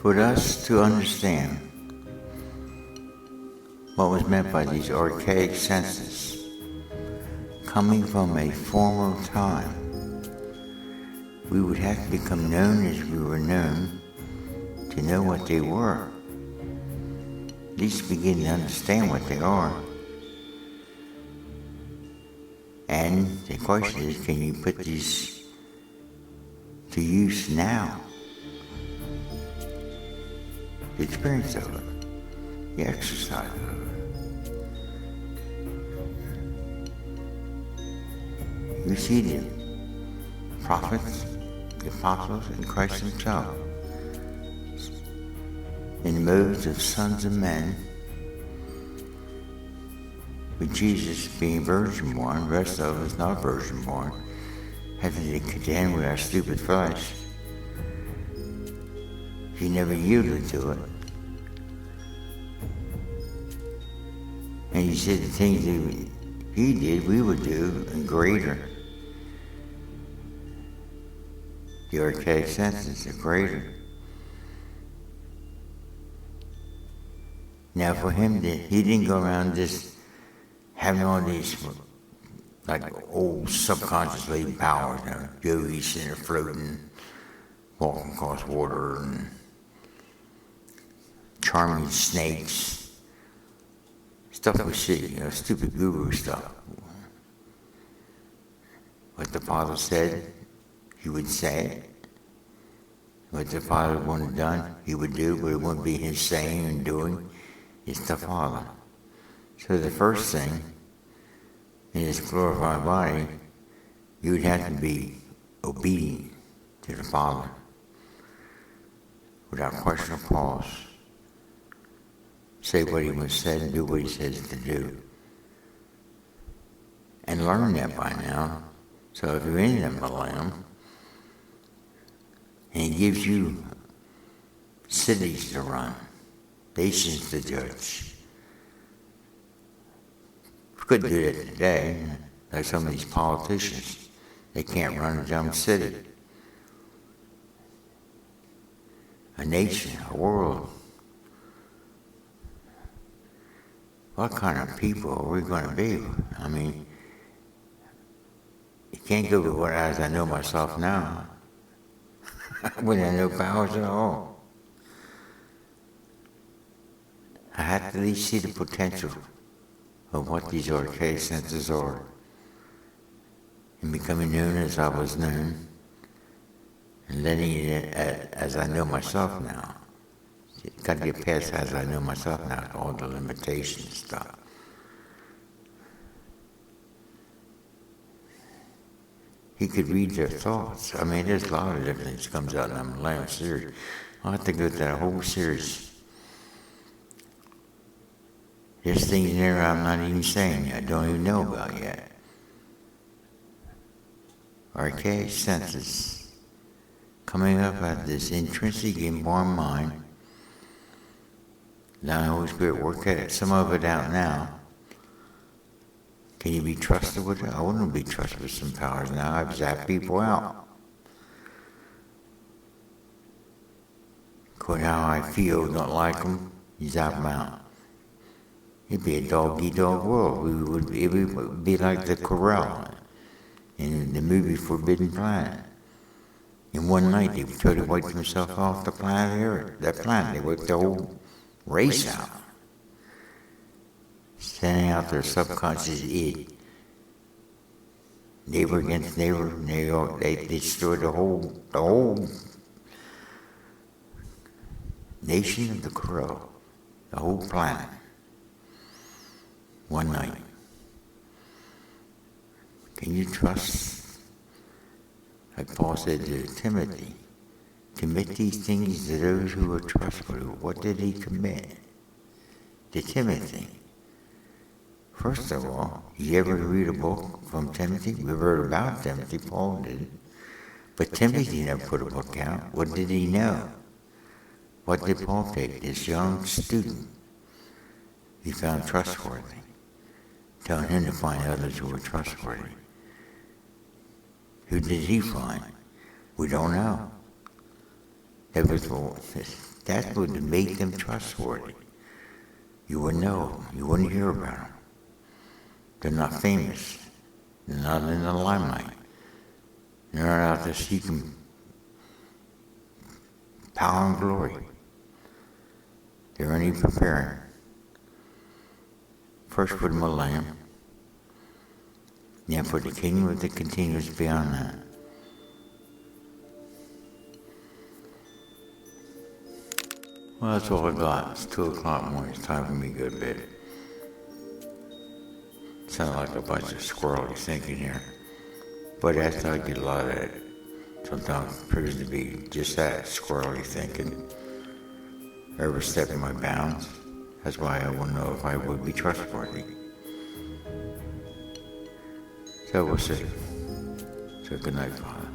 For us to understand what was meant by these archaic senses, coming from a former time, we would have to become known as we were known to know what they were. At least begin to understand what they are. And the question is, can you put these to use now? The experience of it, the exercise of it. You see the prophets, the apostles, and Christ himself in the modes of sons of men, with Jesus being virgin born, the rest of us not virgin born, having to contend with our stupid flesh. He never yielded to it. And he said the things that he did, we would do, and greater. The archaic senses are greater. Now for him, he didn't go around just having all these like old subconscious latent powers, yogis sitting there floating, walking across water, and charming snakes, stuff we see, stupid guru stuff. What the Father said, he would say it. What the Father wanted done, he would do, but it wouldn't be his saying and doing. It's the Father. So the first thing, in his glorified body, you would have to be obedient to the Father, without question or pause. Say what he must say and do what he says to do. And learn that by now. So if you're in the Millennium, and he gives you cities to run, nations to judge. We couldn't do that today, like some of these politicians. They can't run a dumb city. A nation, a world. What kind of people are we going to be? I mean, you can't go with what as I know myself now. When I know powers at all. I have to at least see the potential of what these archaic senses are, and becoming known as I was known, and letting it as I know myself now. It's got to get past as I know myself now, all the limitations and stuff. He could read their thoughts. I mean, there's a lot of different things that comes out in the Millennium series. I'll have to go through that whole series. There's things in there I'm not even saying yet, don't even know about yet. Archaic senses coming up out of this intrinsic inborn mind. Now the Holy Spirit work some of it out now. Can you be trusted with it? I wouldn't be trusted with some powers now. I've zapped people out. According to how I feel, don't like them, you zap them out. It'd be a dog-eat-dog world. It would be like the corral in the movie Forbidden Planet. In one night, they would totally wipe themselves off the planet Earth. That planet, they wiped the whole race out. Sending out their subconscious id. Neighbor against neighbor, they destroyed the whole nation of the crow, the whole planet. One night. Can you trust, like Paul said to Timothy, commit these things to those who are trustworthy? What did he commit to Timothy? First of all, you ever read a book from Timothy? We heard about Timothy, Paul did. But Timothy never put a book out. What did he know? What did Paul pick? This young student he found trustworthy, telling him to find others who were trustworthy. Who did he find? We don't know. It was, that would make them trustworthy. You wouldn't know them. You wouldn't hear about them. They're not famous. They're not in the limelight. They're not out there seeking power and glory. They're only preparing. First for the millennium, then for the kingdom that continues beyond that. Well, that's all I got. It's 2 o'clock morning. It's time for me to go to bed. Sound like a bunch of squirrely thinking here. But after I get a lot of it, sometimes it proves to be just that, squirrely thinking. Overstepping my bounds. That's why I will know if I would be trustworthy. So we'll see. So good night, Father.